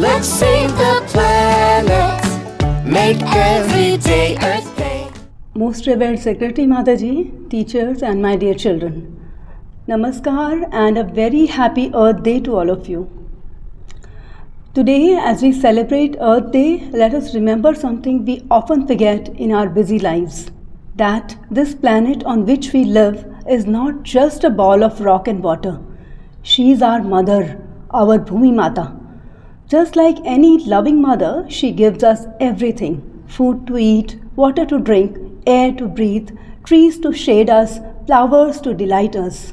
Let's save the planet. Make every day Earth Day. Most revered Secretary Mataji, teachers and my dear children. Namaskar and a very happy Earth Day to all of you. Today, as we celebrate Earth Day, let us remember something we often forget in our busy lives. That this planet on which we live is not just a ball of rock and water. She is our mother, our Bhumi Mata. Just like any loving mother, she gives us everything. Food to eat, water to drink, air to breathe, trees to shade us, flowers to delight us.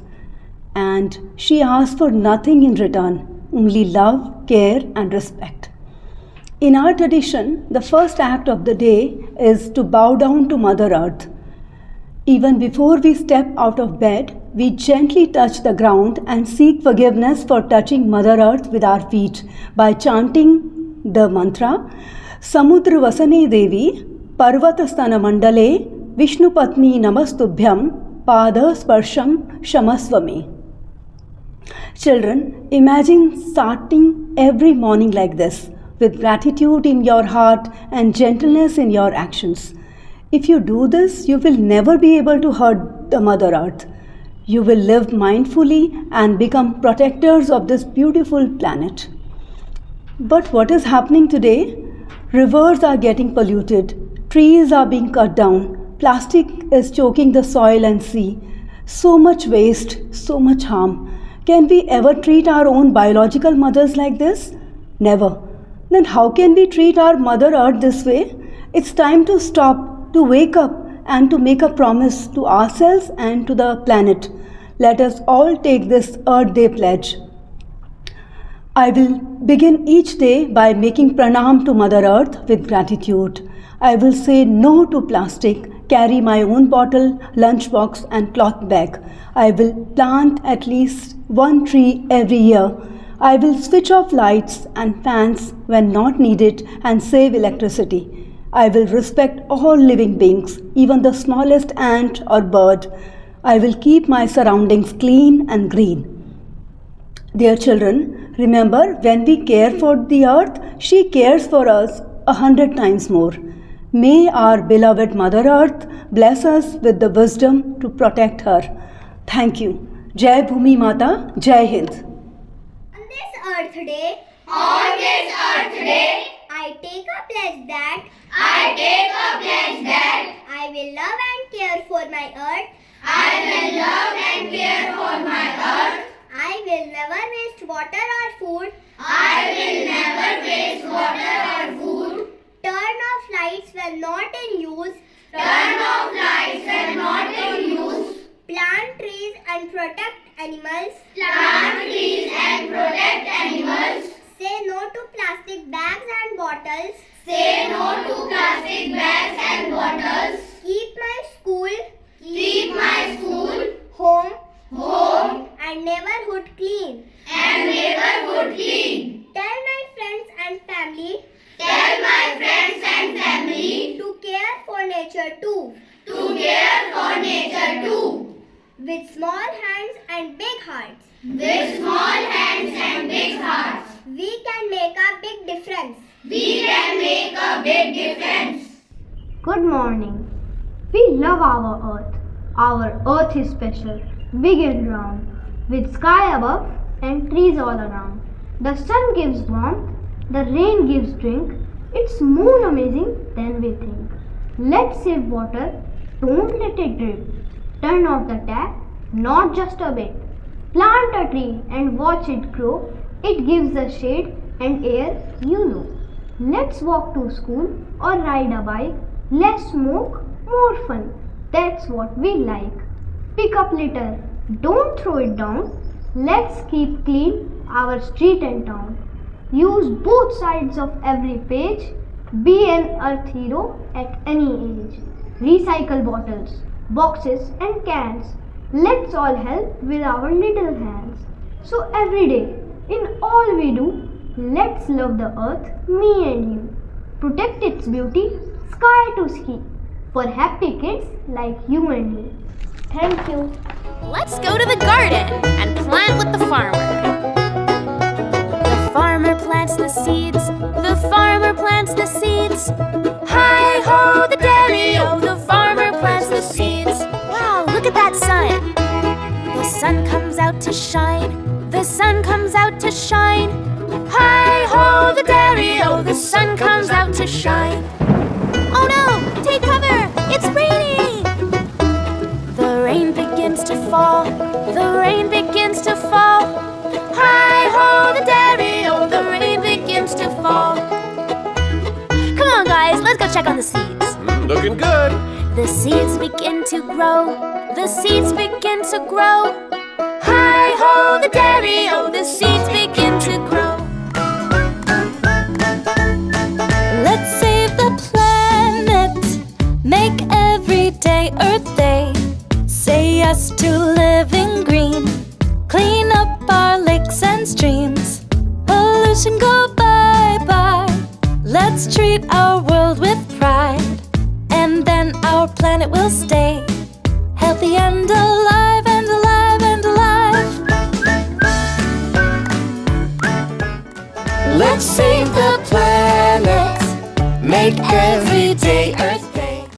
And she asks for nothing in return, only love, care and respect. In our tradition, the first act of the day is to bow down to Mother Earth. Even before we step out of bed, we gently touch the ground and seek forgiveness for touching Mother Earth with our feet by chanting the mantra, Samudra Vasane Devi, Parvatastana Mandale, Vishnu Patni Namastubhyam, Pada Sparsham Shamasvami. Children, imagine starting every morning like this, with gratitude in your heart and gentleness in your actions. If you do this, you will never be able to hurt the Mother Earth. You will live mindfully and become protectors of this beautiful planet. But what is happening today? Rivers are getting polluted, trees are being cut down, plastic is choking the soil and sea. So much waste, so much harm. Can we ever treat our own biological mothers like this? Never. Then how can we treat our Mother Earth this way? It's time to stop, to wake up and to make a promise to ourselves and to the planet. Let us all take this Earth Day pledge. I will begin each day by making pranam to Mother Earth with gratitude. I will say no to plastic, carry my own bottle, lunchbox and cloth bag. I will plant at least one tree every year. I will switch off lights and fans when not needed and save electricity. I will respect all living beings, even the smallest ant or bird. I will keep my surroundings clean and green. Dear children, remember, when we care for the earth, she cares for us 100 times more. May our beloved Mother Earth bless us with the wisdom to protect her. Thank you. Jai Bhumi Mata, Jai Hind. On this Earth Day, I take a pledge that I will love and care for my earth. I will never waste water or food. Turn off lights when not in use. Plant trees and protect animals. Say no to plastic bags and bottles. Keep my school, home and neighborhood clean. Tell my friends and family to care for nature too. With small hands and big hearts, we can make a big difference. Good morning. We love our earth. Our earth is special, big and round, with sky above and trees all around. The sun gives warmth, the rain gives drink. It's more amazing than we think. Let's save water, don't let it drip. Turn off the tap, not just a bit. Plant a tree and watch it grow. It gives the shade and air you know. Let's walk to school or ride a bike. Less smoke, more fun. That's what we like. Pick up litter, don't throw it down. Let's keep clean our street and town. Use both sides of every page. Be an earth hero at any age. Recycle bottles, boxes and cans. Let's all help with our little hands. So every day, in all we do, let's love the earth, me and you. Protect its beauty, sky to ski. For happy kids like you and me. Thank you. Let's go to the garden and plant with the farmer. The farmer plants the seeds the seeds. Hi-ho, the daddy-o, the farmer plants the seeds. Wow, look at that sun. The sun comes out to shine. The sun comes out to shine. Hi-ho, the daddy-o, the sun comes out to shine. Oh no, take cover, it's raining. The rain begins to fall. The rain begins to fall. Hi-ho, the daddy-o, the rain begins to fall. Come on, guys, let's go check on the seeds. Looking good. The seeds begin to grow. The seeds begin to grow. Hi-ho, the daddy-o, the seeds begin to grow. Let's save the planet. Make every day Earth Day. Say yes to living green. Clean up our lakes and streams. Pollution go bye-bye. Let's treat our world with pride. And then our planet will stay healthy and alive and alive and alive. Let's save the planet. Make every day Earth